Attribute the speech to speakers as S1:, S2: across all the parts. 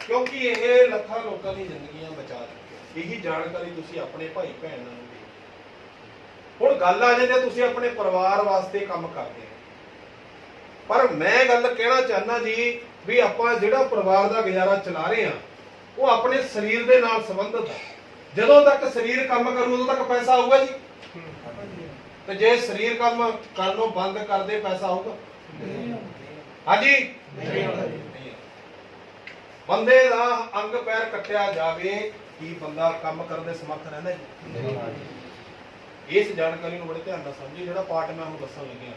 S1: क्योंकि ये ਲੱਖਾਂ ਲੋਕਾਂ ਦੀ ਜ਼ਿੰਦਗੀਆਂ ਬਚਾ ਚੁੱਕੇ। ਇਹੀ ਜਾਣਕਾਰੀ ਤੁਸੀਂ ਆਪਣੇ ਭਾਈ ਭੈਣਾਂ ਨੂੰ ਦਿਓ। ਹੁਣ ਗੱਲ ਆ ਜਾਂਦੀ ਤੁਸੀਂ ਆਪਣੇ ਪਰਿਵਾਰ ਵਾਸਤੇ ਕੰਮ ਕਰਦੇ ਹੋ, ਪਰ ਮੈਂ ਗੱਲ ਕਹਿਣਾ ਚਾਹੁੰਦਾ ਜੀ ਵੀ ਆਪਾਂ ਜਿਹੜਾ ਪਰਿਵਾਰ ਦਾ ਗੁਜ਼ਾਰਾ ਚਲਾ ਰਹੇ ਆ ਉਹ ਆਪਣੇ ਸਰੀਰ ਦੇ ਨਾਲ ਸੰਬੰਧਿਤ ਹੈ। ਜਦੋਂ ਤੱਕ ਸਰੀਰ ਕੰਮ ਕਰੂ ਉਦੋਂ ਤੱਕ ਪੈਸਾ ਆਊਗਾ ਜੀ, ਤੇ ਜੇ ਸਰੀਰ ਕੰਮ ਕਰਨੋਂ ਬੰਦ ਕਰ ਦੇ ਪੈਸਾ ਆਊਗਾ? ਹਾਂਜੀ ਨਹੀਂ। ਬੰਦੇ ਦਾ ਅੰਗ ਪੈਰ ਕੱਟਿਆ ਜਾਵੇ ਕੀ ਬੰਦਾ ਕੰਮ ਕਰਨ ਦੇ ਸਮਰਥ ਰਹਿੰਦਾ ਜੀ? ਇਸ ਜਾਣਕਾਰੀ ਨੂੰ ਬੜੇ ਧਿਆਨ ਨਾਲ ਸਮਝੀ। ਜਿਹੜਾ ਪਾਰਟ ਮੈਂ ਹੁਣ ਦੱਸਣ ਲੱਗਿਆ,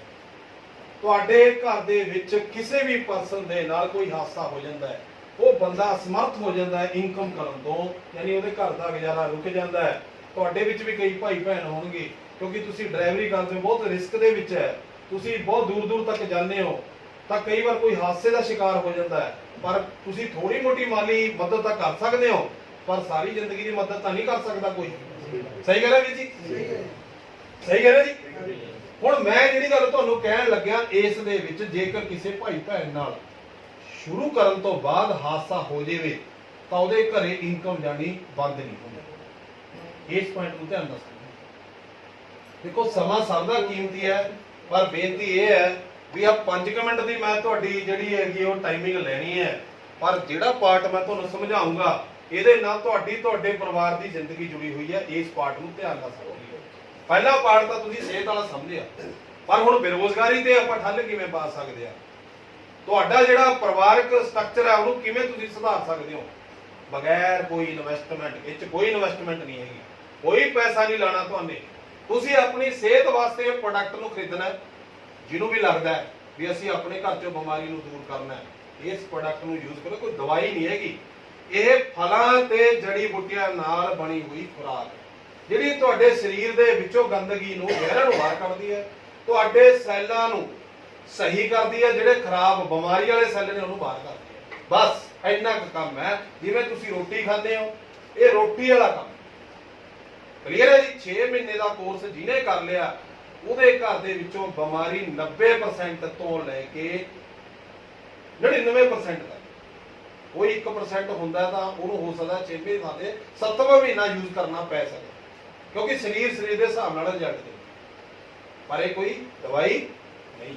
S1: ਤੁਹਾਡੇ ਘਰ ਦੇ ਵਿੱਚ ਕਿਸੇ ਵੀ ਪਰਸਨ ਦੇ ਨਾਲ ਕੋਈ ਹਾਦਸਾ ਹੋ ਜਾਂਦਾ ਹੈ, ਉਹ ਬੰਦਾ ਅਸਮਰਥ ਹੋ ਜਾਂਦਾ ਹੈ ਇਨਕਮ ਕਰਨ ਤੋਂ, ਯਾਨੀ ਉਹਦੇ ਘਰ ਦਾ ਗੁਜ਼ਾਰਾ ਰੁਕ ਜਾਂਦਾ ਹੈ। ਤੁਹਾਡੇ ਵਿੱਚ ਵੀ ਕਈ ਭਾਈ ਭੈਣ ਹੋਣਗੇ, ਕਿਉਂਕਿ ਤੁਸੀਂ ਡਰਾਈਵਰੀ ਕਰਦੇ ਹੋ, ਬਹੁਤ ਰਿਸਕ ਦੇ ਵਿੱਚ ਹੈ, ਤੁਸੀਂ ਬਹੁਤ ਦੂਰ ਦੂਰ ਤੱਕ ਜਾਂਦੇ ਹੋ, ਤਾਂ ਕਈ ਵਾਰ ਕੋਈ ਹਾਦਸੇ ਦਾ ਸ਼ਿਕਾਰ ਹੋ ਜਾਂਦਾ ਹੈ। ਪਰ ਤੁਸੀਂ ਥੋੜੀ ਮੋਟੀ ਮਾਲੀ ਮਦਦ ਤਾਂ ਕਰ ਸਕਦੇ ਹੋ, ਪਰ ਸਾਰੀ ਜ਼ਿੰਦਗੀ ਦੀ ਮਦਦ ਤਾਂ ਨਹੀਂ ਕਰ ਸਕਦਾ ਕੋਈ। ਸਹੀ ਗੱਲ ਹੈ ਵੀਰ ਜੀ? ਸਹੀ ਗੱਲ ਹੈ ਜੀ? ਹੁਣ ਮੈਂ ਜਿਹੜੀ ਗੱਲ ਤੁਹਾਨੂੰ ਕਹਿਣ ਲੱਗਿਆ, ਇਸ ਦੇ ਵਿੱਚ ਜੇਕਰ ਕਿਸੇ ਭਾਈ ਭੈਣ ਨਾਲ ਸ਼ੁਰੂ ਕਰਨ ਤੋਂ ਬਾਅਦ ਹਾਦਸਾ ਹੋ ਜਾਵੇ ਤਾਂ ਉਹਦੇ ਘਰੇ ਇਨਕਮ ਜਾਣੀ ਬੰਦ ਨਹੀਂ ਹੁੰਦੀ। ਇਸ ਪੁਆਇੰਟ ਨੂੰ ਧਿਆਨ ਨਾਲ ਸਮਝੋ। ਦੇਖੋ ਸਮਾਂ ਸਭ ਦਾ ਕੀਮਤੀ ਹੈ, ਪਰ ਬੇਨਤੀ ਇਹ ਹੈ ਵੀ ਆ 5 ਮਿੰਟ ਦੀ ਮੈਂ ਤੁਹਾਡੀ ਜਿਹੜੀ ਹੈਗੀ ਉਹ ਟਾਈਮਿੰਗ ਲੈਣੀ ਹੈ, ਪਰ ਜਿਹੜਾ ਪਾਰਟ ਮੈਂ ਤੁਹਾਨੂੰ ਸਮਝਾਉਂਗਾ ਇਹਦੇ ਨਾਲ ਤੁਹਾਡੇ ਪਰਿਵਾਰ ਦੀ ਜ਼ਿੰਦਗੀ ਜੁੜੀ ਹੋਈ ਹੈ। ਇਸ ਪਾਰਟ ਨੂੰ ਧਿਆਨ ਨਾਲ ਸਮਝੋ। ਪਹਿਲਾ ਪਾਰਟ ਤਾਂ ਤੁਸੀਂ ਸਿਹਤ ਵਾਲਾ ਸਮਝਿਆ, ਪਰ ਹੁਣ ਬੇਰੋਜ਼ਗਾਰੀ ਤੇ ਆਪਾਂ ਠੱਲ ਕਿਵੇਂ ਪਾ ਸਕਦੇ ਆ? ਤੁਹਾਡਾ ਜਿਹੜਾ ਪਰਿਵਾਰਕ ਸਟਰਕਚਰ ਹੈ ਉਹਨੂੰ ਕਿਵੇਂ ਤੁਸੀਂ ਸੁਧਾਰ ਸਕਦੇ ਹੋ ਬਗੈਰ ਕੋਈ ਇਨਵੈਸਟਮੈਂਟ? ਇਹ 'ਚ ਕੋਈ ਇਨਵੈਸਟਮੈਂਟ ਨਹੀਂ ਹੈਗੀ, ਕੋਈ ਪੈਸਾ ਨਹੀਂ ਲਾਣਾ ਤੁਹਾਨੂੰ। ਤੁਸੀਂ ਆਪਣੀ ਸਿਹਤ ਵਾਸਤੇ ਪ੍ਰੋਡਕਟ ਨੂੰ ਖਰੀਦਣਾ ਹੈ। ਜਿਹਨੂੰ ਵੀ ਲੱਗਦਾ ਹੈ ਵੀ ਅਸੀਂ ਆਪਣੇ ਘਰ ਚੋਂ ਬਿਮਾਰੀ ਨੂੰ ਦੂਰ ਕਰਨਾ ਹੈ, ਇਸ ਪ੍ਰੋਡਕਟ ਨੂੰ ਯੂਜ਼ ਕਰੋ। ਕੋਈ ਦਵਾਈ ਨਹੀਂ ਹੈਗੀ, ਇਹ ਫਲਾਂ ਤੇ ਜੜੀ ਬੂਟੀਆਂ ਨਾਲ ਬਣੀ ਹੋਈ ਖੁਰਾਕ ਹੈ, ਜਿਹੜੀ ਤੁਹਾਡੇ ਸਰੀਰ ਦੇ ਵਿੱਚੋਂ ਗੰਦਗੀ ਨੂੰ ਜ਼ਹਿਰਾਂ ਨੂੰ ਬਾਹਰ ਕੱਢਦੀ ਹੈ, ਤੁਹਾਡੇ ਸੈੱਲਾਂ ਨੂੰ ਸਹੀ ਕਰਦੀ ਹੈ, ਜਿਹੜੇ ਖਰਾਬ ਬਿਮਾਰੀ ਵਾਲੇ ਸੈੱਲ ਨੇ ਉਹਨੂੰ ਬਾਹਰ ਕਰਦੀ ਹੈ। ਬਸ ਇੰਨਾ ਕੁ ਕੰਮ ਹੈ। ਜਿਵੇਂ ਤੁਸੀਂ ਰੋਟੀ ਖਾਂਦੇ ਹੋ, ਇਹ ਰੋਟੀ ਵਾਲਾ ਕੰਮ। ਕਲੀਅਰ ਹੈ ਜੀ? 6 ਮਹੀਨੇ ਦਾ ਕੋਰਸ ਜਿਹਨੇ ਕਰ ਲਿਆ, ਉਹਦੇ ਘਰ ਦੇ ਵਿੱਚੋਂ ਬਿਮਾਰੀ 90% ਤੋਂ ਲੈ ਕੇ 99% ਤੱਕ। ਕੋਈ 1% ਹੁੰਦਾ ਤਾਂ ਉਹਨੂੰ ਹੋ ਸਕਦਾ 6 ਮਹੀਨੇ ਥਾਂ ਤੇ 7ਵਾਂ ਮਹੀਨਾ ਯੂਜ਼ ਕਰਨਾ ਪੈ ਸਕਦਾ, ਕਿਉਂਕਿ ਸਰੀਰ ਦੇ ਹਿਸਾਬ ਨਾਲ ਰਿਜ਼ਲਟ ਦੇ। ਪਰ ਇਹ ਕੋਈ ਦਵਾਈ ਨਹੀਂ।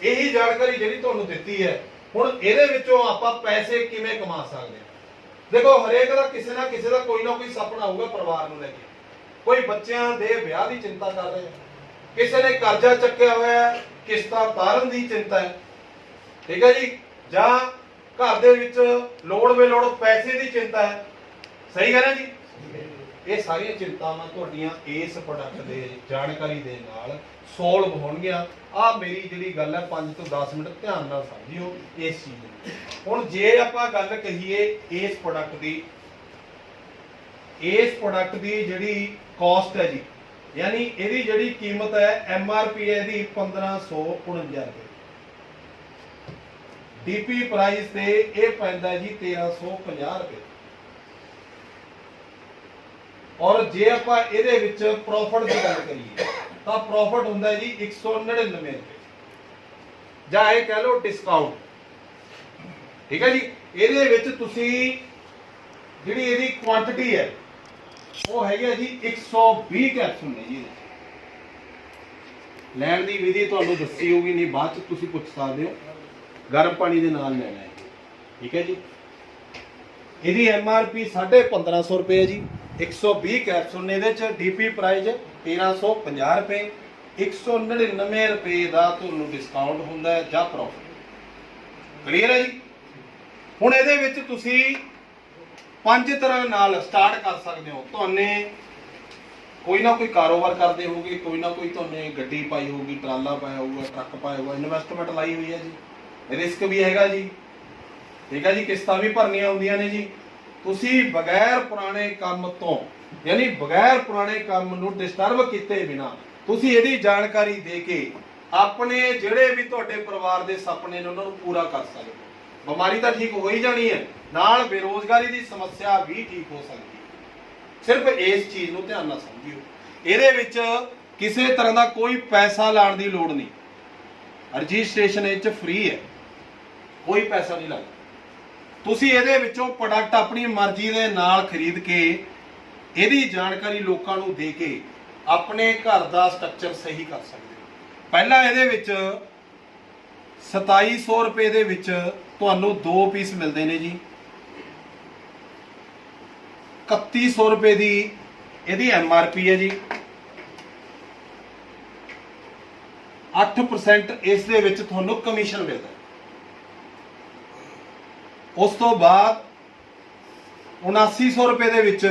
S1: ਇਹੀ ਜਾਣਕਾਰੀ ਜਿਹੜੀ ਤੁਹਾਨੂੰ ਦਿੱਤੀ ਹੈ, ਹੁਣ ਇਹਦੇ ਵਿੱਚੋਂ ਆਪਾਂ ਪੈਸੇ ਕਿਵੇਂ ਕਮਾ ਸਕਦੇ ਹਾਂ? ਦੇਖੋ ਹਰੇਕ ਦਾ ਕਿਸੇ ਨਾ ਕਿਸੇ ਦਾ ਕੋਈ ਨਾ ਕੋਈ ਸੁਪਨਾ ਹੋਊਗਾ ਪਰਿਵਾਰ ਨੂੰ ਲੈ ਕੇ। ਕੋਈ ਬੱਚਿਆਂ ਦੇ ਵਿਆਹ ਦੀ ਚਿੰਤਾ ਕਰ ਰਿਹਾ, ਕਿਸੇ ਨੇ ਕਰਜ਼ਾ ਚੱਕਿਆ ਹੋਇਆ, ਕਿਸ਼ਤਾਂ ਤਾਰਨ ਦੀ ਚਿੰਤਾ ਹੈ, ਠੀਕ ਹੈ ਜੀ, ਜਾਂ ਘਰ ਦੇ ਵਿੱਚ ਲੋੜ ਵੇਲੋੜ ਪੈਸੇ ਦੀ ਚਿੰਤਾ ਹੈ। ਸਹੀ ਗੱਲ ਹੈ ਜੀ? ਇਹ ਸਾਰੀਆਂ ਚਿੰਤਾਵਾਂ ਤੁਹਾਡੀਆਂ ਇਸ ਪ੍ਰੋਡਕਟ ਦੇ ਜਾਣਕਾਰੀ ਦੇ ਨਾਲ ਸੋਲਵ ਹੋਣਗੀਆਂ। ਆਹ ਮੇਰੀ ਜਿਹੜੀ ਗੱਲ ਹੈ 5 ਤੋਂ 10 ਮਿੰਟ ਧਿਆਨ ਨਾਲ ਸਮਝਿਓ ਇਸ ਚੀਜ਼ ਨੂੰ। ਹੁਣ ਜੇ ਆਪਾਂ ਗੱਲ ਕਹੀਏ ਇਸ ਪ੍ਰੋਡਕਟ ਦੀ ਜਿਹੜੀ ਕਾਸਟ ਹੈ ਜੀ, ਯਾਨੀ ਇਹਦੀ ਜਿਹੜੀ ਕੀਮਤ ਹੈ MRP ਹੈ ਇਹਦੀ 1549 ਰੁਪਏ। DP ਪ੍ਰਾਈਸ ਤੇ ਇਹ ਪੈਂਦਾ ਜੀ 1350 ਰੁਪਏ। ਔਰ ਜੇ ਆਪਾਂ ਇਹਦੇ ਵਿੱਚ ਪ੍ਰੋਫਿਟ ਦੀ ਗੱਲ ਕਰੀਏ ਤਾਂ ਪ੍ਰੋਫਿਟ ਹੁੰਦਾ ਜੀ 199 ਰੁਪਏ, ਜਾਂ ਇਹ ਕਹਿ ਲਓ ਡਿਸਕਾਊਂਟ। ਠੀਕ ਹੈ ਜੀ? ਇਹਦੇ ਵਿੱਚ ਤੁਸੀਂ ਜਿਹੜੀ ਇਹਦੀ ਕੁਆਂਟੀਟੀ ਹੈ ਉਹ ਹੈਗੀ ਹੈ ਜੀ 120 ਕੈਪਸੂਲ ਨੇ ਜੀ। ਲੈਣ ਦੀ ਵਿਧੀ ਤੁਹਾਨੂੰ ਦੱਸੀ ਹੋਊਗੀ, ਨਹੀਂ ਬਾਅਦ ਚ ਤੁਸੀਂ ਪੁੱਛ ਸਕਦੇ ਹੋ। ਗਰਮ ਪਾਣੀ ਦੇ ਨਾਲ ਲੈਣਾ ਹੈ, ਠੀਕ ਹੈ ਜੀ। ਇਹਦੀ MRP 1550 ਰੁਪਏ ਹੈ ਜੀ। 120 ਕੈਪਸੂਲ ਨੇ ਇਹਦੇ ਚ। DP ਪ੍ਰਾਈਸ 1350 ਰੁਪਏ। 199 ਰੁਪਏ ਦਾ ਤੁਹਾਨੂੰ ਡਿਸਕਾਊਂਟ ਹੁੰਦਾ ਹੈ ਜਾਂ ਪ੍ਰੋਫਿਟ। ਕਲੀਅਰ ਹੈ ਜੀ? ਹੁਣ ਇਹਦੇ ਵਿੱਚ ਤੁਸੀਂ 5 ਤਰ੍ਹਾਂ ਨਾਲ ਸਟਾਰਟ ਕਰ ਸਕਦੇ ਹੋ। ਤੁਹਾਨੂੰ ਕੋਈ ਨਾ ਕੋਈ ਕਾਰੋਬਾਰ ਕਰਦੇ ਹੋਗੇ, ਕੋਈ ਨਾ ਕੋਈ ਤੁਹਾਨੂੰ ਗੱਡੀ ਪਾਈ ਹੋਊਗੀ, ਟਰਾਲਾ ਪਾਇਆ ਹੋਊਗਾ, ਟਰੱਕ ਪਾਇਆ ਹੋਊਗਾ, ਇਨਵੈਸਟਮੈਂਟ ਲਾਈ ਹੋਈ ਹੈ ਜੀ, ਰਿਸਕ ਵੀ ਹੈਗਾ ਜੀ, ਠੀਕ ਹੈ ਜੀ, ਕਿਸ਼ਤਾਂ ਵੀ ਭਰਨੀਆਂ ਹੁੰਦੀਆਂ ਨੇ ਜੀ। ਤੁਸੀਂ ਬਗੈਰ ਪੁਰਾਣੇ ਕੰਮ ਤੋਂ, ਯਾਨੀ ਬਗੈਰ ਪੁਰਾਣੇ ਕੰਮ ਨੂੰ ਡਿਸਟਰਬ ਕੀਤੇ ਬਿਨਾ ਤੁਸੀਂ ਇਹਦੀ ਜਾਣਕਾਰੀ ਦੇ ਕੇ ਆਪਣੇ ਜਿਹੜੇ ਵੀ ਤੁਹਾਡੇ ਪਰਿਵਾਰ ਦੇ ਸੁਪਨੇ ਨੇ ਉਹਨਾਂ ਨੂੰ ਪੂਰਾ ਕਰ ਸਕਦੇ ਹੋ। ਬਿਮਾਰੀ ਤਾਂ ਠੀਕ ਹੋ ਹੀ ਜਾਣੀ ਹੈ, ਨਾਲ ਬੇਰੋਜ਼ਗਾਰੀ ਦੀ ਸਮੱਸਿਆ ਵੀ ਠੀਕ ਹੋ ਸਕਦੀ ਹੈ। ਸਿਰਫ ਇਸ ਚੀਜ਼ ਨੂੰ ਧਿਆਨ ਨਾਲ ਸਮਝਿਓ। ਇਹਦੇ ਵਿੱਚ ਕਿਸੇ ਤਰ੍ਹਾਂ ਦਾ ਕੋਈ ਪੈਸਾ ਲਾਉਣ ਦੀ ਲੋੜ ਨਹੀਂ। ਰਜਿਸਟ੍ਰੇਸ਼ਨ ਇਹ 'ਚ ਫ੍ਰੀ ਹੈ। ਕੋਈ ਪੈਸਾ ਨਹੀਂ ਲੱਗਦਾ। ਤੁਸੀਂ ਇਹਦੇ ਵਿੱਚੋਂ ਪ੍ਰੋਡਕਟ ਆਪਣੀ ਮਰਜ਼ੀ ਦੇ ਨਾਲ ਖਰੀਦ ਕੇ ਇਹਦੀ ਜਾਣਕਾਰੀ ਲੋਕਾਂ ਨੂੰ ਦੇ ਕੇ ਆਪਣੇ ਘਰ ਦਾ ਸਟਰਕਚਰ ਸਹੀ ਕਰ ਸਕਦੇ ਹੋ। ਪਹਿਲਾਂ ਇਹਦੇ ਵਿੱਚ 2700 ਰੁਪਏ ਦੇ ਵਿੱਚ ਤੁਹਾਨੂੰ 2 ਪੀਸ ਮਿਲਦੇ ਨੇ ਜੀ। 3100 ਰੁਪਏ ਦੀ ਇਹਦੀ MRP ਹੈ ਜੀ। 8% ਇਸ ਦੇ ਵਿੱਚ ਤੁਹਾਨੂੰ ਕਮਿਸ਼ਨ ਮਿਲਦਾ। ਉਸ ਤੋਂ ਬਾਅਦ 7900 ਰੁਪਏ ਦੇ ਵਿੱਚ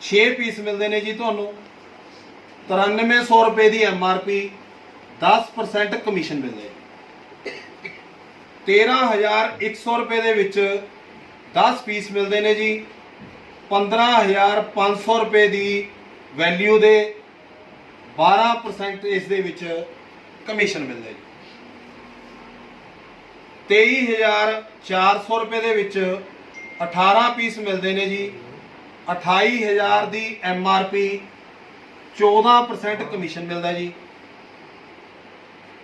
S1: 6 ਪੀਸ ਮਿਲਦੇ ਨੇ ਜੀ ਤੁਹਾਨੂੰ। 9300 ਰੁਪਏ ਦੀ MRP, 10% ਕਮਿਸ਼ਨ ਮਿਲਦਾ ਹੈ। 13100 ਰੁਪਏ ਦੇ ਵਿੱਚ 10 ਪੀਸ ਮਿਲਦੇ ਨੇ ਜੀ। 15500 ਰੁਪਏ ਦੀ ਵੈਲਿਊ ਦੇ 12% ਇਸ ਦੇ ਵਿੱਚ ਕਮਿਸ਼ਨ ਮਿਲਦਾ ਹੈ। 23400 ਰੁਪਏ ਦੇ ਵਿੱਚ 18 ਪੀਸ ਮਿਲਦੇ ਨੇ ਜੀ। 28000 ਦੀ MRP, 14% ਕਮਿਸ਼ਨ ਮਿਲਦਾ ਜੀ।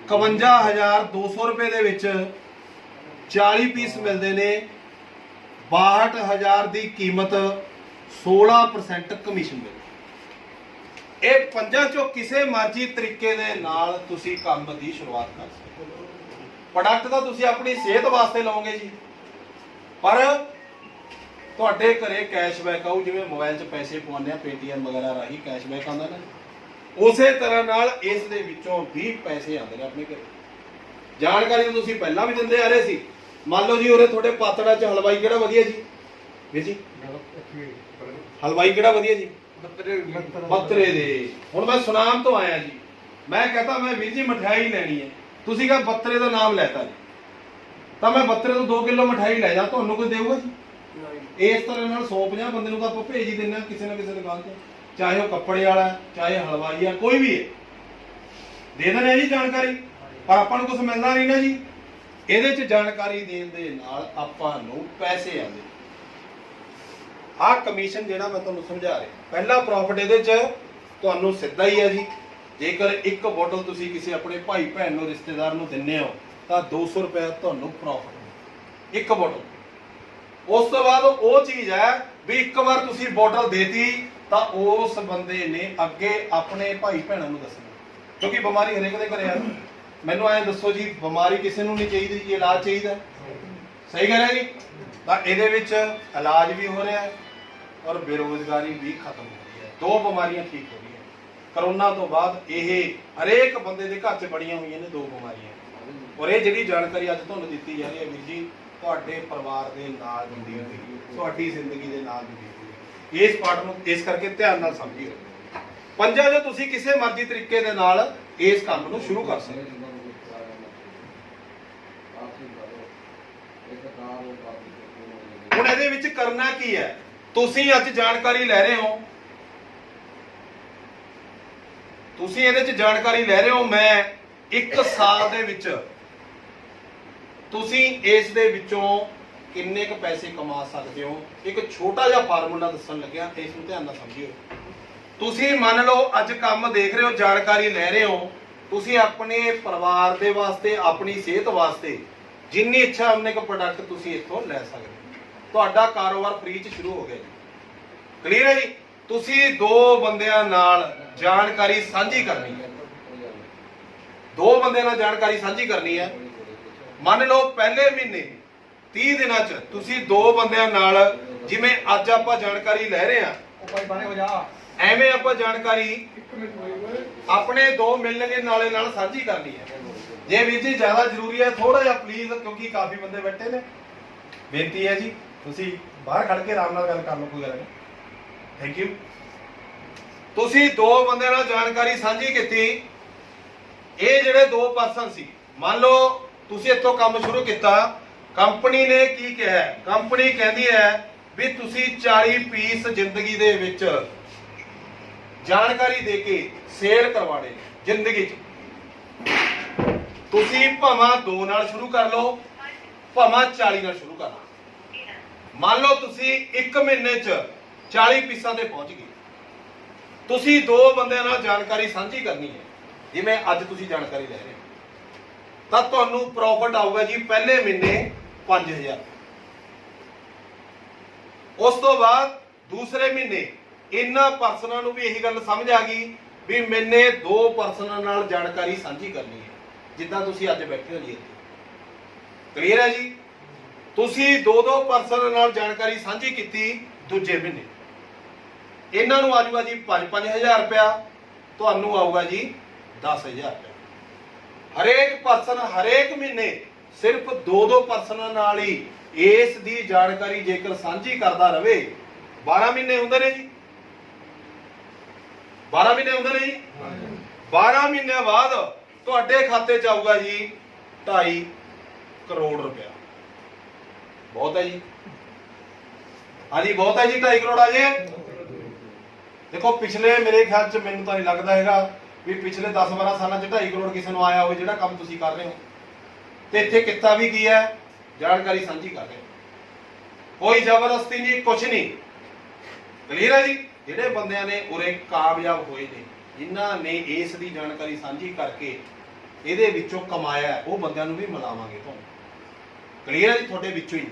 S1: 51200 ਰੁਪਏ ਦੇ ਵਿੱਚ 40 ਪੀਸ ਮਿਲਦੇ ਨੇ। 62000 ਦੀ ਕੀਮਤ, 16% ਕਮਿਸ਼ਨ ਮਿਲਦਾ। ਇਹ ਪੰਜਾਂ ਚੋਂ ਕਿਸੇ ਮਰਜ਼ੀ ਤਰੀਕੇ ਦੇ ਨਾਲ ਤੁਸੀਂ ਕੰਮ ਦੀ ਸ਼ੁਰੂਆਤ ਕਰ ਸਕਦੇ ਹੋ। ਪ੍ਰੋਡਕਟ ਤਾਂ ਤੁਸੀਂ ਆਪਣੀ ਸਿਹਤ ਵਾਸਤੇ ਲਓਗੇ ਜੀ, ਪਰ ਤੁਹਾਡੇ ਘਰੇ ਕੈਸ਼ਬੈਕ ਆਊ। ਜਿਵੇਂ ਮੋਬਾਈਲ 'ਚ ਪੈਸੇ ਪਵਾਉਂਦੇ ਆ ਪੇਟੀਐਮ ਵਗੈਰਾ ਰਾਹੀਂ ਕੈਸ਼ਬੈਕ ਆਉਂਦਾ ਨਾ, ਉਸੇ ਤਰ੍ਹਾਂ ਨਾਲ ਇਸ ਦੇ ਵਿੱਚੋਂ ਵੀ ਪੈਸੇ ਆਉਂਦੇ ਨੇ ਆਪਣੇ ਘਰੇ। ਜਾਣਕਾਰੀ ਤੁਸੀਂ ਪਹਿਲਾਂ ਵੀ ਦਿੰਦੇ ਆ ਰਹੇ ਸੀ। ਮੰਨ ਲਓ ਜੀ ਉਰੇ ਤੁਹਾਡੇ ਪਾਤੜਾ 'ਚ ਹਲਵਾਈ ਕਿਹੜਾ ਵਧੀਆ ਜੀ? ਵੀਰ ਜੀ ਹਲਵਾਈ ਕਿਹੜਾ ਵਧੀਆ ਜੀ? ਬੱਤਰੇ ਦੇ। ਹੁਣ ਮੈਂ ਸੁਨਾਮ ਤੋਂ ਆਇਆ ਜੀ। ਮੈਂ ਕਹਤਾ ਮੈਂ ਵੀਰ ਜੀ ਮਠਿਆਈ ਲੈਣੀ ਹੈ। ਤੁਸੀਂ ਕਹਾ ਬੱਤਰੇ ਦਾ ਨਾਮ ਲੈਤਾ ਜੀ, ਤਾਂ ਮੈਂ ਬੱਤਰੇ ਤੋਂ 2 ਕਿਲੋ ਮਠਿਆਈ ਲੈ ਜਾ, ਤੁਹਾਨੂੰ ਕੋਈ ਦੇਊਗਾ ਜੀ? ਇਸ ਤਰ੍ਹਾਂ ਨਾਲ 150 ਬੰਦੇ ਨੂੰ ਤਾਂ ਆਪਾਂ ਭੇਜ ਹੀ ਦਿੰਦੇ ਹਾਂ ਕਿਸੇ ਨਾ ਕਿਸੇ ਦੁਕਾਨ ਤੇ, ਚਾਹੇ ਉਹ ਕੱਪੜੇ ਵਾਲਾ, ਚਾਹੇ ਹਲਵਾਈ ਆ, ਕੋਈ ਵੀ ਹੈ, ਦੇ ਦਿੰਦੇ ਆ ਜੀ ਜਾਣਕਾਰੀ। ਪਰ ਆਪਾਂ ਨੂੰ ਕੁਝ ਮਿਲਦਾ ਨਹੀਂ ਨਾ ਜੀ। ਇਹਦੇ 'ਚ ਜਾਣਕਾਰੀ ਦੇਣ ਦੇ ਨਾਲ ਆਪਾਂ ਨੂੰ ਪੈਸੇ ਆਉਂਦੇ। ਆਹ ਕਮਿਸ਼ਨ ਜਿਹੜਾ ਮੈਂ ਤੁਹਾਨੂੰ ਸਮਝਾ ਰਿਹਾ, ਪਹਿਲਾ ਪ੍ਰੋਫਿਟ ਇਹਦੇ 'ਚ ਤੁਹਾਨੂੰ ਸਿੱਧਾ ਹੀ ਹੈ ਜੀ। ਜੇਕਰ ਇੱਕ ਬੋਟਲ ਤੁਸੀਂ ਕਿਸੇ ਆਪਣੇ ਭਾਈ ਭੈਣ ਨੂੰ, ਰਿਸ਼ਤੇਦਾਰ ਨੂੰ ਦਿੰਦੇ ਹੋ ਤਾਂ 200 ਰੁਪਏ ਤੁਹਾਨੂੰ ਪ੍ਰੋਫਿਟ ਇੱਕ ਬੋਟਲ। ਉਸ ਤੋਂ ਬਾਅਦ ਉਹ ਚੀਜ਼ ਹੈ ਵੀ ਇੱਕ ਵਾਰ ਤੁਸੀਂ ਬੋਟਲ ਦੇਤੀ ਤਾਂ ਉਸ ਬੰਦੇ ਨੇ ਅੱਗੇ ਆਪਣੇ ਭਾਈ ਭੈਣਾਂ ਨੂੰ ਦੱਸਣਾ, ਕਿਉਂਕਿ ਬਿਮਾਰੀ ਹਰੇਕ ਦੇ ਘਰੇ ਆ। ਮੈਨੂੰ ਐਂ ਦੱਸੋ ਜੀ, ਬਿਮਾਰੀ ਕਿਸੇ ਨੂੰ ਨਹੀਂ ਚਾਹੀਦੀ ਜੀ, ਇਲਾਜ ਚਾਹੀਦਾ। ਸਹੀ ਗੱਲ ਹੈ ਜੀ। ਤਾਂ ਇਹਦੇ ਵਿੱਚ ਇਲਾਜ ਵੀ ਹੋ ਰਿਹਾ ਹੈ ਔਰ ਬੇਰੋਜ਼ਗਾਰੀ ਵੀ ਖਤਮ ਹੋ ਰਹੀ ਹੈ। 2 ਬਿਮਾਰੀਆਂ ਠੀਕ ਹੋ ਰਹੀਆਂ। ਕਰੋਨਾ ਤੋਂ ਬਾਅਦ ਇਹ ਹਰੇਕ ਬੰਦੇ ਦੇ ਘਰ 'ਚ ਬੜੀਆਂ ਹੋਈਆਂ ਨੇ 2 ਬਿਮਾਰੀਆਂ। ਔਰ ਇਹ ਜਿਹੜੀ ਜਾਣਕਾਰੀ ਅੱਜ ਤੁਹਾਨੂੰ ਦਿੱਤੀ ਜਾ ਰਹੀ ਹੈ ਵੀਰ ਜੀ, ਤੁਹਾਡੇ ਪਰਿਵਾਰ ਦੇ ਨਾਲ ਜੁੜੀ ਹੋਈ, ਤੁਹਾਡੀ ਜ਼ਿੰਦਗੀ ਦੇ ਨਾਲ ਜੁੜੀ ਹੋਈ। ਇਸ ਪਾਰਟ ਨੂੰ ਇਸ ਕਰਕੇ ਧਿਆਨ ਨਾਲ ਸਮਝਿਓ। ਪੰਜਾਂ 'ਚੋਂ ਤੁਸੀਂ ਕਿਸੇ ਮਰਜ਼ੀ ਤਰੀਕੇ ਦੇ ਨਾਲ ਇਸ ਕੰਮ ਨੂੰ ਸ਼ੁਰੂ ਕਰ ਸਕਦੇ ਹੋ। ਹੁਣ ਇਹਦੇ ਵਿੱਚ ਕਰਨਾ ਕੀ ਹੈ? ਤੁਸੀਂ ਅੱਜ ਜਾਣਕਾਰੀ ਲੈ ਰਹੇ ਹੋ, ਤੁਸੀਂ ਇਹਦੇ 'ਚ ਜਾਣਕਾਰੀ ਲੈ ਰਹੇ ਹੋ। ਮੈਂ 1 ਸਾਲ ਦੇ ਵਿੱਚ ਤੁਸੀਂ ਇਸ ਦੇ ਵਿੱਚੋਂ ਕਿੰਨੇ ਕੁ ਪੈਸੇ ਕਮਾ ਸਕਦੇ ਹੋ, ਇੱਕ ਛੋਟਾ ਜਿਹਾ ਫਾਰਮੂਲਾ ਦੱਸਣ ਲੱਗਿਆ। ਇਸ ਨੂੰ ਧਿਆਨ ਨਾਲ ਸਮਝਿਓ। ਤੁਸੀਂ ਮੰਨ ਲਓ ਅੱਜ ਕੰਮ ਦੇਖ ਰਹੇ ਹੋ, ਜਾਣਕਾਰੀ ਲੈ ਰਹੇ ਹੋ, ਤੁਸੀਂ ਆਪਣੇ ਪਰਿਵਾਰ ਦੇ ਵਾਸਤੇ, ਆਪਣੀ ਸਿਹਤ ਵਾਸਤੇ ਜਿੰਨੀ ਇੱਛਾ ਉਨੇ ਕੁ ਪ੍ਰੋਡਕਟ ਤੁਸੀਂ ਇੱਥੋਂ ਲੈ ਸਕਦੇ ਹੋ। ਤੁਹਾਡਾ ਕਾਰੋਬਾਰ ਫ੍ਰੀ 'ਚ ਸ਼ੁਰੂ ਹੋ ਗਿਆ ਜੀ। ਕਲੀਅਰ ਹੈ ਜੀ। ਤੁਸੀਂ 2 ਬੰਦਿਆਂ ਨਾਲ ਜਾਣਕਾਰੀ ਸਾਂਝੀ ਕਰਨੀ ਹੈ। 2 ਬੰਦਿਆਂ ਨਾਲ ਜਾਣਕਾਰੀ ਸਾਂਝੀ ਕਰਨੀ ਹੈ। ਮੰਨ ਲਓ ਪਹਿਲੇ ਮਹੀਨੇ 30 ਦਿਨਾਂ 'ਚ ਤੁਸੀਂ 2 ਬੰਦਿਆਂ ਨਾਲ, ਜਿਵੇਂ ਅੱਜ ਆਪਾਂ ਜਾਣਕਾਰੀ ਲੈ ਰਹੇ ਹਾਂ, ਐਵੇਂ ਆਪਾਂ ਜਾਣਕਾਰੀ ਆਪਣੇ 2 ਮਿਲਣਗੇ ਨਾਲੇ ਨਾਲ ਸਾਂਝੀ ਕਰਨੀ ਹੈ। ਜੇ ਵੀਰ ਜੀ ਜ਼ਿਆਦਾ ਜ਼ਰੂਰੀ ਹੈ ਥੋੜਾ ਜਿਹਾ ਪਲੀਜ਼, ਕਿਉਂਕਿ ਕਾਫੀ ਬੰਦੇ ਬੈਠੇ ਨੇ, ਬੇਨਤੀ ਹੈ ਜੀ ਤੁਸੀਂ ਬਾਹਰ ਖੜ ਕੇ ਆਰਾਮ ਨਾਲ ਗੱਲ ਕਰ ਲਓ, ਕੋਈ ਗੱਲ ਨਹੀਂ। Thank you. ਤੁਸੀਂ 2 ਬੰਦਿਆਂ ਨਾਲ ਜਾਣਕਾਰੀ ਸਾਂਝੀ ਕੀਤੀ। ਇਹ ਜਿਹੜੇ 2 ਪਰਸਨ ਸੀ, ਮੰਨ ਲਓ ਤੁਸੀਂ ਇੱਥੋਂ ਕੰਮ ਸ਼ੁਰੂ ਕੀਤਾ, ਕੰਪਨੀ ਨੇ ਕੀ ਕਿਹਾ? ਕੰਪਨੀ ਕਹਿੰਦੀ ਹੈ ਵੀ ਤੁਸੀਂ 40 ਪੀਸ ਜ਼ਿੰਦਗੀ ਦੇ ਵਿੱਚ ਜਾਣਕਾਰੀ ਦੇ ਕੇ ਸੇਲ ਕਰਵਾਣੇ ਜ਼ਿੰਦਗੀ 'ਚ। ਤੁਸੀਂ ਭਾਵੇਂ 2 ਨਾਲ ਸ਼ੁਰੂ ਕਰ ਲਓ, ਭਾਵੇਂ 40 ਨਾਲ ਸ਼ੁਰੂ ਕਰ ਲਓ। ਮੰਨ ਲਓ ਤੁਸੀਂ 1 ਮਹੀਨੇ 'ਚ 40 ਪੀਸਾਂ ਤੇ ਪਹੁੰਚ ਗਏ। ਤੁਸੀਂ 2 ਬੰਦਿਆਂ ਨਾਲ ਜਾਣਕਾਰੀ ਸਾਂਝੀ ਕਰਨੀ ਹੈ, ਜਿਵੇਂ ਅੱਜ ਤੁਸੀਂ ਜਾਣਕਾਰੀ ਲੈ ਰਹੇ ਹੋ। ਤਾਂ ਤੁਹਾਨੂੰ ਪ੍ਰੋਫਿਟ ਆਊਗਾ ਜੀ ਪਹਿਲੇ ਮਹੀਨੇ 5000। ਉਸ ਤੋਂ ਬਾਅਦ ਦੂਸਰੇ ਮਹੀਨੇ ਇਹਨਾਂ ਪਰਸਨਾਂ ਨੂੰ ਵੀ ਇਹੀ ਗੱਲ ਸਮਝ ਆ ਗਈ ਵੀ ਮੈਨੇ 2 ਪਰਸਨਾਂ ਨਾਲ ਜਾਣਕਾਰੀ ਸਾਂਝੀ ਕਰਨੀ ਹੈ, ਜਿੱਦਾਂ ਤੁਸੀਂ ਅੱਜ ਬੈਠੇ ਹੋ ਜੀ ਇੱਥੇ। ਕਲੀਅਰ ਹੈ ਜੀ? ਤੁਸੀਂ 2 ਪਰਸਨ ਨਾਲ ਜਾਣਕਾਰੀ ਸਾਂਝੀ ਕੀਤੀ ਦੂਜੇ ਮਹੀਨੇ, ਇਹਨਾਂ ਨੂੰ ਆਜੂਗਾ ਜੀ 5-5000 ਰੁਪਇਆ, ਤੁਹਾਨੂੰ ਆਊਗਾ ਜੀ 10000 ਰੁਪਇਆ। ਹਰੇਕ ਪਰਸਨ ਹਰੇਕ ਮਹੀਨੇ ਸਿਰਫ 2 ਪਰਸਨਾਂ ਨਾਲ ਹੀ ਇਸ ਦੀ ਜਾਣਕਾਰੀ ਜੇਕਰ ਸਾਂਝੀ ਕਰਦਾ ਰਵੇ, 12 ਮਹੀਨੇ ਹੁੰਦੇ ਨੇ ਜੀ, 12 ਮਹੀਨੇ ਹੁੰਦੇ ਨੇ ਜੀ। 12 ਮਹੀਨਿਆਂ ਬਾਅਦ ਤੁਹਾਡੇ ਖਾਤੇ 'ਚ ਆਊਗਾ ਜੀ 2.5 ਕਰੋੜ ਰੁਪਇਆ। ਬਹੁਤ ਹੈ ਜੀ, ਹਾਂਜੀ ਬਹੁਤ ਹੈ ਜੀ, 2.5 ਕਰੋੜ ਆ ਜੇ। ਦੇਖੋ ਪਿਛਲੇ ਮੇਰੇ ਖਿਆਲ 'ਚ ਮੈਨੂੰ ਤਾਂ ਨਹੀਂ ਲੱਗਦਾ ਹੈਗਾ ਵੀ ਪਿਛਲੇ 10-12 ਸਾਲਾਂ 'ਚ 2.5 ਕਰੋੜ ਕਿਸੇ ਨੂੰ ਆਇਆ ਹੋਵੇ ਜਿਹੜਾ ਕੰਮ ਤੁਸੀਂ ਕਰ ਰਹੇ ਹੋ। ਤੇ ਇੱਥੇ ਕੀਤਾ ਵੀ ਕੀ ਹੈ, ਜਾਣਕਾਰੀ ਸਾਂਝੀ ਕਰ ਰਹੇ ਹੋ, ਕੋਈ ਜ਼ਬਰਦਸਤੀ ਨਹੀਂ, ਕੁਛ ਨਹੀਂ। ਕਲੀਅਰ ਹੈ ਜੀ? ਜਿਹੜੇ ਬੰਦਿਆਂ ਨੇ ਉਰੇ ਕਾਮਯਾਬ ਹੋਏ ਨੇ, ਜਿਨ੍ਹਾਂ ਨੇ ਇਸ ਦੀ ਜਾਣਕਾਰੀ ਸਾਂਝੀ ਕਰਕੇ ਇਹਦੇ ਵਿੱਚੋਂ ਕਮਾਇਆ, ਉਹ ਬੰਦਿਆਂ ਨੂੰ ਵੀ ਮਿਲਾਵਾਂਗੇ ਤੁਹਾਨੂੰ। ਕਲੀਅਰ ਹੈ ਜੀ? ਤੁਹਾਡੇ ਵਿੱਚੋਂ ਹੀ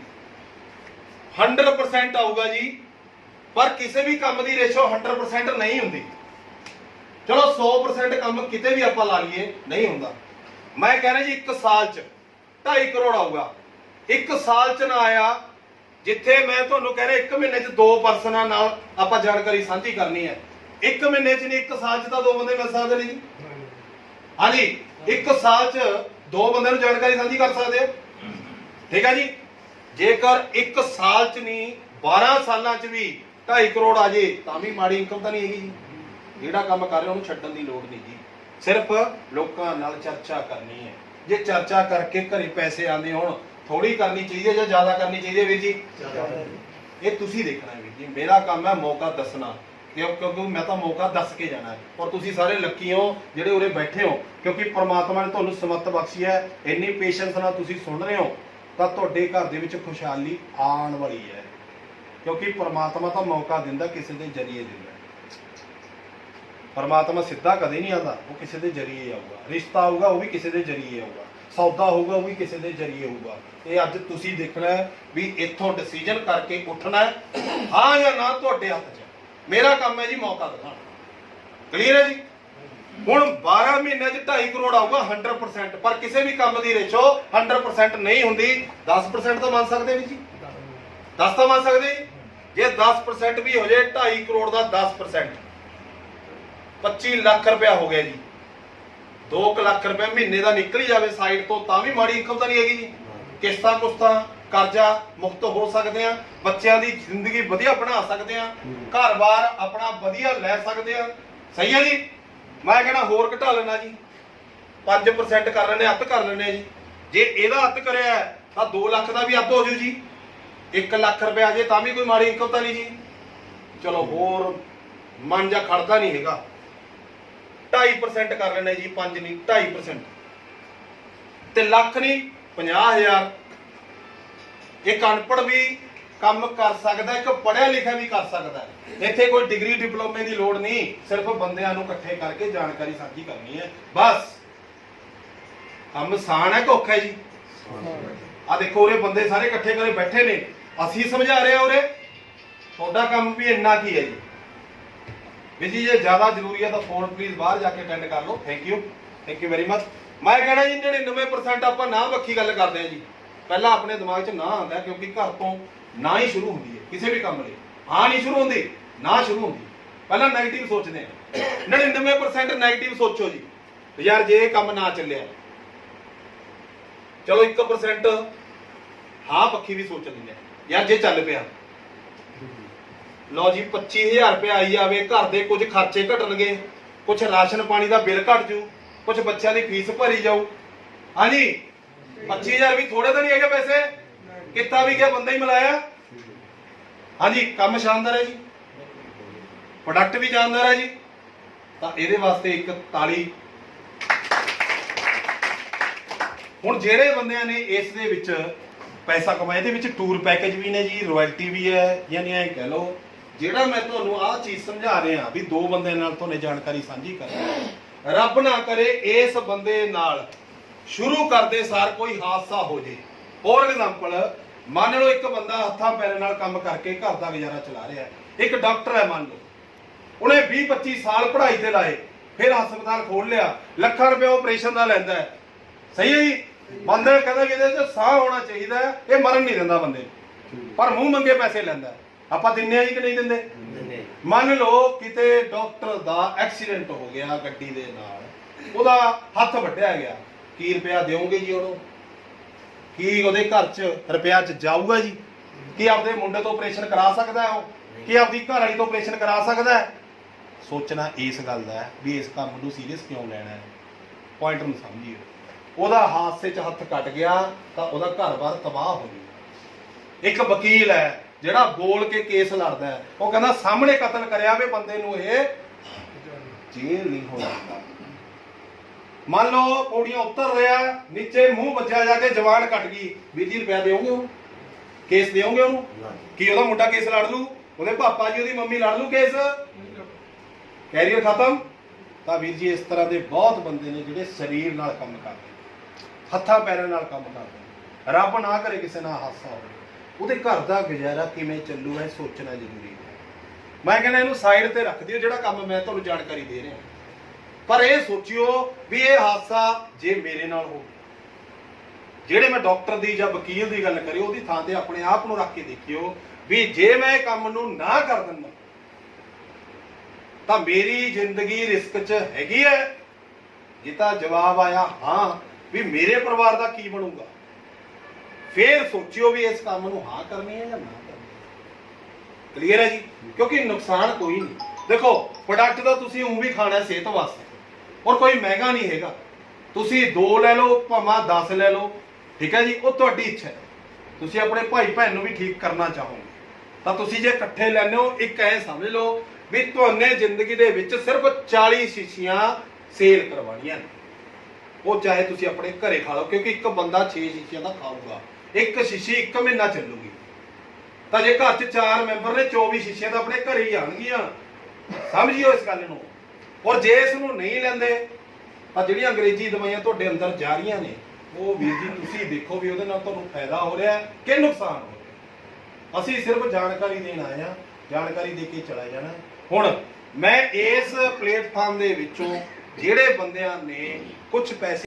S1: 100% ਆਊਗਾ ਜੀ, ਪਰ ਕਿਸੇ ਵੀ ਕੰਮ ਦੀ ਰੇਸ਼ੋ 100% ਨਹੀਂ ਹੁੰਦੀ। ਚਲੋ 100% ਕੰਮ ਕਿਤੇ ਵੀ ਆਪਾਂ ਲਾ ਲਈਏ ਨਹੀਂ ਹੁੰਦਾ। ਮੈਂ ਕਹਿ ਰਿਹਾ ਜੀ 1 ਸਾਲ 'ਚ 2.5 ਕਰੋੜ ਆਊਗਾ। 1 ਸਾਲ 'ਚ ਨਾ ਆਇਆ, ਜਿੱਥੇ ਮੈਂ ਤੁਹਾਨੂੰ ਕਹਿ ਰਿਹਾ 1 ਮਹੀਨੇ 'ਚ 2 ਪਰਸਨਾਂ ਨਾਲ ਆਪਾਂ ਜਾਣਕਾਰੀ ਸਾਂਝੀ ਕਰਨੀ ਹੈ। 1 ਮਹੀਨੇ 'ਚ ਨਹੀਂ, 1 ਸਾਲ 'ਚ ਤਾਂ 2 ਬੰਦੇ ਮਿਲ ਸਕਦੇ ਨੇ ਜੀ। ਹਾਂਜੀ, 1 ਸਾਲ 'ਚ 2 ਬੰਦਿਆਂ ਨੂੰ ਜਾਣਕਾਰੀ ਸਾਂਝੀ ਕਰ ਸਕਦੇ ਹੋ। ਠੀਕ ਹੈ ਜੀ? ਜੇਕਰ 1 ਸਾਲ 'ਚ ਨਹੀਂ 12 ਸਾਲਾਂ 'ਚ ਵੀ 2.5 ਕਰੋੜ ਆ ਜੇ ਤਾਂ ਵੀ ਮਾੜੀ ਇਨਕਮ ਤਾਂ ਨਹੀਂ ਹੈਗੀ ਜੀ। ਜਿਹੜਾ ਕੰਮ ਕਰ ਰਹੇ ਉਹਨੂੰ ਛੱਡਣ ਦੀ ਲੋੜ ਨਹੀਂ ਜੀ, ਸਿਰਫ ਲੋਕਾਂ ਨਾਲ ਚਰਚਾ ਕਰਨੀ ਹੈ। ਜੇ ਚਰਚਾ ਕਰਕੇ ਘਰੇ ਪੈਸੇ ਆਉਂਦੇ ਹੋਣ, ਥੋੜੀ ਕਰਨੀ ਚਾਹੀਦੀ ਹੈ ਜਾਂ ਜ਼ਿਆਦਾ ਕਰਨੀ ਚਾਹੀਦੀ ਹੈ ਵੀਰ ਜੀ? ਇਹ ਤੁਸੀਂ ਦੇਖਣਾ ਵੀਰ ਜੀ। ਮੇਰਾ ਕੰਮ ਹੈ ਮੌਕਾ ਦੱਸਣਾ, ਕਿਉਂਕਿ ਮੈਂ ਤਾਂ ਮੌਕਾ ਦੱਸ ਕੇ ਜਾਣਾ ਹੈ। ਔਰ ਤੁਸੀਂ ਸਾਰੇ ਲੱਕੀ ਹੋ ਜਿਹੜੇ ਉਰੇ ਬੈਠੇ ਹੋ, ਕਿਉਂਕਿ ਪ੍ਰਮਾਤਮਾ ਨੇ ਤੁਹਾਨੂੰ ਸਮੱਤ ਬਖਸ਼ੀ ਹੈ। ਇੰਨੀ ਪੇਸ਼ੈਂਸ ਨਾਲ ਤੁਸੀਂ ਸੁਣ ਰਹੇ ਹੋ ਤਾਂ ਤੁਹਾਡੇ ਘਰ ਦੇ ਵਿੱਚ ਖੁਸ਼ਹਾਲੀ ਆਉਣ ਵਾਲੀ ਹੈ, ਕਿਉਂਕਿ ਪ੍ਰਮਾਤਮਾ ਤਾਂ ਮੌਕਾ ਦਿੰਦਾ, ਕਿਸੇ ਦੇ ਜ਼ਰੀਏ ਦਿੰਦਾ। ਪਰਮਾਤਮਾ ਸਿੱਧਾ ਕਦੇ ਨਹੀਂ ਆਉਂਦਾ, ਉਹ ਕਿਸੇ ਦੇ ਜ਼ਰੀਏ ਆਊਗਾ। ਰਿਸ਼ਤਾ ਆਊਗਾ ਉਹ ਵੀ ਕਿਸੇ ਦੇ ਜ਼ਰੀਏ ਆਊਗਾ, ਸੌਦਾ ਹੋਊਗਾ ਉਹ ਵੀ ਕਿਸੇ ਦੇ ਜ਼ਰੀਏ ਹੋਊਗਾ। ਇਹ ਅੱਜ ਤੁਸੀਂ ਦੇਖਣਾ ਹੈ ਵੀ ਇੱਥੋਂ ਡਿਸੀਜਨ ਕਰਕੇ ਉੱਠਣਾ ਹੈ, ਹਾਂ ਜਾਂ ਨਾ ਤੁਹਾਡੇ ਹੱਥ 'ਚ। ਮੇਰਾ ਕੰਮ ਹੈ ਜੀ ਮੌਕਾ ਦਿਖਾਉਣਾ। ਕਲੀਅਰ ਹੈ ਜੀ? ਹੁਣ 12 ਮਹੀਨਿਆਂ 'ਚ 2.5 ਕਰੋੜ ਆਊਗਾ 100%, ਪਰ ਕਿਸੇ ਵੀ ਕੰਮ ਦੀ ਰੇਸ਼ੋ 100% ਨਹੀਂ ਹੁੰਦੀ। 10% ਤਾਂ ਮੰਨ ਸਕਦੇ ਵੀ ਜੀ, 10 ਤਾਂ ਮੰਨ ਸਕਦੇ ਜੀ। ਜੇ 10% ਵੀ ਹੋ ਜਾਏ, 2.5 ਕਰੋੜ ਦਾ 10% 25 ਲੱਖ ਰੁਪਇਆ ਹੋ ਗਿਆ ਜੀ। 2 ਲੱਖ ਰੁਪਏ ਮਹੀਨੇ ਦਾ ਨਿਕਲ ਹੀ ਜਾਵੇ ਸਾਈਡ ਤੋਂ, ਤਾਂ ਵੀ ਮਾੜੀ ਇਨਕਮ ਤਾਂ ਨਹੀਂ ਹੈਗੀ ਜੀ। ਕਿਸ਼ਤਾਂ ਕੁਸ਼ਤਾਂ ਕਰਜ਼ਾ ਮੁਕਤ ਹੋ ਸਕਦੇ ਆ, ਬੱਚਿਆਂ ਦੀ ਜ਼ਿੰਦਗੀ ਵਧੀਆ ਬਣਾ ਸਕਦੇ ਆ, ਘਰ-ਬਾਰ ਆਪਣਾ ਵਧੀਆ ਲੈ ਸਕਦੇ ਆ। ਸਹੀ ਹੈ ਜੀ? ਮੈਂ ਕਹਿੰਦਾ ਹੋਰ ਘਟਾ ਲੈਣਾ ਜੀ, 5% ਕਰ ਲੈਣੇ, ਅੱਧ ਕਰ ਲੈਣੇ ਜੀ। ਜੇ ਇਹਦਾ ਅੱਧ ਕਰਿਆ ਤਾਂ 2 ਲੱਖ ਦਾ ਵੀ ਅੱਧ ਹੋ ਜੂ ਜੀ। 1 ਲੱਖ ਰੁਪਏ ਆ ਜੇ ਤਾਂ ਵੀ ਕੋਈ ਮਾੜੀ ਇਨਕਮ ਤਾਂ ਨਹੀਂ ਜੀ। ਚਲੋ ਹੋਰ ਮਨ ਜਾ ਖੜਦਾ ਨਹੀਂ ਹੈਗਾ, 2.5% ਕਰ ਲੈਣੇ ਜੀ, 5 ਨਹੀਂ 2.5%। ਤੇ ਲੱਖ ਨਹੀਂ 50,000। ਇੱਕ ਅਨਪੜ੍ਹ ਵੀ ਕੰਮ ਕਰ ਸਕਦਾ, ਇੱਕ ਪੜ੍ਹਿਆ ਲਿਖਿਆ ਵੀ ਕਰ ਸਕਦਾ। ਇੱਥੇ ਕੋਈ ਡਿਗਰੀ ਡਿਪਲੋਮੇ ਦੀ ਲੋੜ ਨਹੀਂ, ਸਿਰਫ ਬੰਦਿਆਂ ਨੂੰ ਇਕੱਠੇ ਕਰਕੇ ਜਾਣਕਾਰੀ ਸਾਂਝੀ ਕਰਨੀ ਹੈ ਬਸ। ਕੰਮ ਆਸਾਨ ਹੈ ਕਿ ਔਖਾ ਹੈ ਜੀ? ਆ ਦੇਖੋ ਉਰੇ ਬੰਦੇ ਸਾਰੇ ਇਕੱਠੇ ਕਰੇ ਬੈਠੇ ਨੇ, ਅਸੀਂ ਸਮਝਾ ਰਹੇ ਹਾਂ ਉਰੇ। ਤੁਹਾਡਾ ਕੰਮ ਵੀ ਇੰਨਾ ਕੀ ਹੈ ਜੀ। ਵੀ ਜੀ ਜੇ ਜ਼ਿਆਦਾ ਜ਼ਰੂਰੀ ਹੈ ਤਾਂ ਫੋਨ ਪਲੀਜ਼ ਬਾਹਰ ਜਾ ਕੇ ਅਟੈਂਡ ਕਰ ਲਓ। Thank you very much. ਮੈਂ ਕਹਿਣਾ ਜੀ 99% ਆਪਾਂ ਨਾ ਵੱਖੀ ਗੱਲ ਕਰਦੇ ਹਾਂ ਜੀ। ਪਹਿਲਾਂ ਆਪਣੇ ਦਿਮਾਗ 'ਚ ਨਾ ਆਉਂਦਾ, ਕਿਉਂਕਿ ਘਰ ਤੋਂ ਨਾ ਹੀ ਸ਼ੁਰੂ ਹੁੰਦੀ ਹੈ ਕਿਸੇ ਵੀ ਕੰਮ ਲਈ। ਹਾਂ ਨਹੀਂ ਸ਼ੁਰੂ ਹੁੰਦੀ, ਨਾ ਸ਼ੁਰੂ ਹੁੰਦੀ। ਪਹਿਲਾਂ ਨੈਗੇਟਿਵ ਸੋਚਦੇ ਆ, 99% ਨੈਗੇਟਿਵ ਸੋਚੋ ਜੀ। ਯਾਰ ਜੇ ਇਹ ਕੰਮ ਨਾ ਚੱਲਿਆ, ਚਲੋ 1% ਹਾਂ ਪੱਖੀ ਵੀ ਸੋਚ ਲੈਂਦੇ ਆ, ਯਾਰ ਜੇ ਚੱਲ ਪਿਆ, ਲਓ ਜੀ 25,000 ਰੁਪਏ ਆਈ ਜਾਵੇ, ਘਰ ਦੇ ਕੁਝ ਖਰਚੇ ਘਟਣਗੇ, ਕੁਝ ਰਾਸ਼ਨ ਪਾਣੀ ਦਾ ਬਿੱਲ ਘਟ ਜੂ, ਕੁਝ ਬੱਚਿਆਂ ਦੀ ਫੀਸ ਭਰੀ ਜਾਊ। ਹਾਂਜੀ 25,000 ਵੀ ਥੋੜੇ ਤਾਂ ਨਹੀਂ ਹੈਗੇ ਪੈਸੇ, ਕਿੱਤਾ ਵੀ ਗਿਆ ਬੰਦਾ ਹੀ ਮਿਲਾਇਆ। ਹਾਂਜੀ ਕੰਮ ਸ਼ਾਨਦਾਰ ਹੈ ਜੀ, ਪ੍ਰੋਡਕਟ ਵੀ ਸ਼ਾਨਦਾਰ ਹੈ ਜੀ। ਤਾਂ ਇਹਦੇ ਵਾਸਤੇ ਇੱਕ ਤਾਲੀ। ਹੁਣ ਜਿਹੜੇ ਬੰਦਿਆਂ ਨੇ ਇਸ ਦੇ ਵਿੱਚ ਪੈਸਾ ਕਮਾਇਆ, ਇਹਦੇ ਵਿੱਚ ਟੂਰ ਪੈਕੇਜ ਵੀ ਨੇ ਜੀ, ਰਾਇਲਟੀ ਵੀ ਹੈ, ਯਾਨੀ ਐ ਕਹਿ ਲਓ ਜਿਹੜਾ ਮੈਂ ਤੁਹਾਨੂੰ ਆਹ ਚੀਜ਼ ਸਮਝਾ ਰਿਹਾ ਵੀ 2 ਬੰਦਿਆਂ ਨਾਲ ਤੁਹਾਨੂੰ ਜਾਣਕਾਰੀ ਸਾਂਝੀ ਕਰਨੀ। ਰੱਬ ਨਾ ਕਰੇ ਇਸ ਬੰਦੇ ਨਾਲ ਸ਼ੁਰੂ ਕਰਦੇ ਸਾਰ ਕੋਈ ਹਾਦਸਾ ਹੋ ਜੇ। ਫੋਰ ਐਗਜ਼ਾਮਪਲ, ਮੰਨ ਲਓ ਇੱਕ ਬੰਦਾ ਹੱਥਾਂ ਪੈਰਾਂ ਨਾਲ ਕੰਮ ਕਰਕੇ ਘਰ ਦਾ ਗੁਜ਼ਾਰਾ ਚਲਾ ਰਿਹਾ, ਇੱਕ ਡਾਕਟਰ ਹੈ ਮੰਨ ਲਓ, ਉਹਨੇ 20-25 ਸਾਲ ਪੜ੍ਹਾਈ ਤੇ ਲਾਏ, ਫਿਰ ਹਸਪਤਾਲ ਖੋਲ ਲਿਆ, ਲੱਖਾਂ ਰੁਪਏ ਆਪਰੇਸ਼ਨ ਦਾ ਲੈਂਦਾ ਹੈ, ਸਹੀ ਹੈ ਜੀ। ਬੰਦੇ ਕਹਿੰਦਾ ਵੀ ਇਹਦੇ 'ਚ ਸਾਹ ਹੋਣਾ ਚਾਹੀਦਾ, ਇਹ ਮਰਨ ਨਹੀਂ ਦਿੰਦਾ ਬੰਦੇ ਨੂੰ, ਪਰ ਮੂੰਹ ਮੰਗੇ ਪੈਸੇ ਲੈਂਦਾ। ਆਪਾਂ ਦਿੰਨੇ ਆ ਜੀ ਕਿ ਨਹੀਂ ਦਿੰਦੇ? ਮੰਨ ਲਓ ਕਿਤੇ ਡਾਕਟਰ ਦਾ ਐਕਸੀਡੈਂਟ ਹੋ ਗਿਆ ਗੱਡੀ ਦੇ ਨਾਲ, ਉਹਦਾ ਹੱਥ ਵੱਢਿਆ ਗਿਆ, ਕੀ ਰੁਪਇਆ ਦਿਓਗੇ ਜੀ ਉਹਨੂੰ? ਕੀ ਉਹਦੇ ਘਰ 'ਚ ਰੁਪਇਆ 'ਚ ਜਾਊਗਾ ਜੀ? ਕੀ ਆਪਦੇ ਮੁੰਡੇ ਤੋਂ ਆਪਰੇਸ਼ਨ ਕਰਾ ਸਕਦਾ ਹੈ ਉਹ? ਕੀ ਆਪਦੀ ਘਰ ਵਾਲੀ ਤੋਂ ਆਪਰੇਸ਼ਨ ਕਰਾ ਸਕਦਾ ਹੈ? ਸੋਚਣਾ ਇਸ ਗੱਲ ਦਾ ਹੈ ਵੀ ਇਸ ਕੰਮ ਨੂੰ ਸੀਰੀਅਸ ਕਿਉਂ ਲੈਣਾ ਹੈ। ਪੁਆਇੰਟ ਨੂੰ ਸਮਝੀਏ। ਉਹਦਾ ਹਾਦਸੇ 'ਚ ਹੱਥ ਕੱਟ ਗਿਆ ਤਾਂ ਉਹਦਾ ਘਰ-ਬਾਰ ਤਬਾਹ ਹੋ ਗਿਆ। ਇੱਕ ਵਕੀਲ ਹੈ ਜਿਹੜਾ ਬੋਲ ਕੇ ਕੇਸ ਲੜਦਾ ਹੈ, ਉਹ ਕਹਿੰਦਾ ਸਾਹਮਣੇ ਕਤਲ ਕਰਿਆ ਵੇ ਬੰਦੇ ਨੂੰ ਇਹ ਜੇਲ੍ਹ ਨਹੀਂ ਹੋ ਜਾਂਦਾ। ਮੰਨ ਲਓ ਪੌੜੀਆਂ ਉਤਰ ਰਿਹਾ, ਨੀਚੇ ਮੂੰਹ ਵੱਜਿਆ ਜਾ ਕੇ ਜਵਾਨ ਕੱਟ ਗਈ, 20 ਰੁਪਇਆ ਦੇਵੋਗੇ ਉਹਨੂੰ? ਕੇਸ ਦੇਵੋਗੇ ਉਹਨੂੰ? ਕੀ ਉਹਦਾ ਮੁੰਡਾ ਕੇਸ ਲੜ ਲੂ? ਉਹਦੇ ਪਾਪਾ ਜੀ ਉਹਦੀ ਮੰਮੀ ਲੜ ਲੂ ਕੇਸ? ਕੈਰੀਅਰ ਖਤਮ। ਤਾਂ ਵੀਰ ਜੀ ਇਸ ਤਰ੍ਹਾਂ ਦੇ ਬਹੁਤ ਬੰਦੇ ਨੇ ਜਿਹੜੇ ਸਰੀਰ ਨਾਲ ਕੰਮ ਕਰਦੇ, ਹੱਥਾਂ ਪੈਰਾਂ ਨਾਲ ਕੰਮ ਕਰਦੇ। ਰੱਬ ਨਾ ਕਰੇ ਕਿਸੇ ਨਾਲ ਹਾਦਸਾ ਹੋਵੇ, ਉਹਦੇ ਘਰ ਦਾ ਗੁਜ਼ਾਰਾ ਕਿਵੇਂ ਚੱਲੂ ਹੈ ਸੋਚਣਾ ਜ਼ਰੂਰੀ ਹੈ। ਮੈਂ ਕਹਿੰਦਾ ਇਹਨੂੰ ਸਾਈਡ ਤੇ ਰੱਖ ਦਿਓ ਜਿਹੜਾ ਕੰਮ ਮੈਂ ਤੁਹਾਨੂੰ ਜਾਣਕਾਰੀ ਦੇ ਰਿਹਾ, ਪਰ ਇਹ ਸੋਚਿਓ ਵੀ ਇਹ ਹਾਦਸਾ ਜੇ ਮੇਰੇ ਨਾਲ ਹੋ, ਜਿਹੜੇ ਮੈਂ ਡਾਕਟਰ ਦੀ ਜਾਂ ਵਕੀਲ ਦੀ ਗੱਲ ਕਰੀ ਉਹਦੀ ਥਾਂ ਤੇ ਆਪਣੇ ਆਪ ਨੂੰ ਰੱਖ ਕੇ ਦੇਖਿਓ ਵੀ ਜੇ ਮੈਂ ਇਹ ਕੰਮ ਨੂੰ ਨਾ ਕਰ ਦਿੰਦਾ ਤਾਂ ਮੇਰੀ ਜ਼ਿੰਦਗੀ ਰਿਸਕ 'ਚ ਹੈਗੀ ਹੈ। ਜੇ ਤਾਂ ਜਵਾਬ ਆਇਆ ਹਾਂ ਵੀ ਮੇਰੇ ਪਰਿਵਾਰ ਦਾ ਕੀ ਬਣੂਗਾ, ਫੇਰ ਸੋਚਿਓ ਵੀ ਇਸ ਕੰਮ ਨੂੰ ਹਾਂ ਕਰਨੀ ਹੈ ਜਾਂ ਨਾ ਕਰਨੀ। ਕਲੀਅਰ ਹੈ ਜੀ? ਕਿਉਂਕਿ ਨੁਕਸਾਨ ਕੋਈ ਨਹੀਂ। ਦੇਖੋ ਪ੍ਰੋਡਕਟ ਤਾਂ ਤੁਸੀਂ ਉਂ ਵੀ ਖਾਣਾ ਸਿਹਤ ਵਾਸਤੇ, ਔਰ ਕੋਈ ਮਹਿੰਗਾ ਨਹੀਂ ਹੈਗਾ। ਤੁਸੀਂ 2 ਲੈ ਲਓ ਭਾਵੇਂ 10 ਲੈ ਲਓ, ਠੀਕ ਹੈ ਜੀ, ਉਹ ਤੁਹਾਡੀ ਇੱਛਾ ਹੈ। ਤੁਸੀਂ ਆਪਣੇ ਭਾਈ ਭੈਣ ਨੂੰ ਵੀ ਠੀਕ ਕਰਨਾ ਚਾਹੋਗੇ ਤਾਂ ਤੁਸੀਂ ਜੇ ਇਕੱਠੇ ਲੈਣੇ ਹੋ, ਇੱਕ ਐ ਸਮਝ ਲਓ ਵੀ ਤੁਹਾਨੇ ਜ਼ਿੰਦਗੀ ਦੇ ਵਿੱਚ ਸਿਰਫ 40 ਸ਼ੀਸ਼ੀਆਂ ਸੇਲ ਕਰਵਾਉਣੀਆਂ ਨੇ। ਉਹ ਚਾਹੇ ਤੁਸੀਂ ਆਪਣੇ ਘਰੇ ਖਾ ਲਓ, ਕਿਉਂਕਿ ਇੱਕ ਬੰਦਾ 6 ਸ਼ੀਸ਼ੀਆਂ ਦਾ ਖਾਊਗਾ, ਇੱਕ ਸ਼ੀਸ਼ੀ 1 ਮਹੀਨਾ ਚੱਲੂਗੀ। ਤਾਂ ਜੇ ਘਰ 'ਚ 4 ਮੈਂਬਰ ਨੇ, 24 ਸ਼ੀਸ਼ੀਆਂ ਤਾਂ ਆਪਣੇ ਘਰੇ ਹੀ ਆਣਗੀਆਂ। ਸਮਝਿਓ ਇਸ ਗੱਲ ਨੂੰ। ਔਰ ਜੇ ਇਸ ਨੂੰ ਨਹੀਂ ਲੈਂਦੇ ਤਾਂ ਜਿਹੜੀਆਂ ਅੰਗਰੇਜ਼ੀ ਦਵਾਈਆਂ ਤੁਹਾਡੇ ਅੰਦਰ ਜਾ ਰਹੀਆਂ ਨੇ, ਉਹ ਵੀਰ ਜੀ ਤੁਸੀਂ ਦੇਖੋ ਵੀ ਉਹਦੇ ਨਾਲ ਤੁਹਾਨੂੰ ਫਾਇਦਾ ਹੋ ਰਿਹਾ ਕਿ ਨੁਕਸਾਨ ਹੋ ਰਿਹਾ। ਅਸੀਂ ਸਿਰਫ ਜਾਣਕਾਰੀ ਦੇਣ ਆਏ ਹਾਂ, ਜਾਣਕਾਰੀ ਦੇ ਕੇ ਚਲਾ ਜਾਣਾ। ਹੁਣ ਮੈਂ ਇਸ ਪਲੇਟਫਾਰਮ ਦੇ ਵਿੱਚੋਂ ਜਿਹੜੇ ਬੰਦਿਆਂ ਨੇ ਕੁਝ ਪੈਸੇ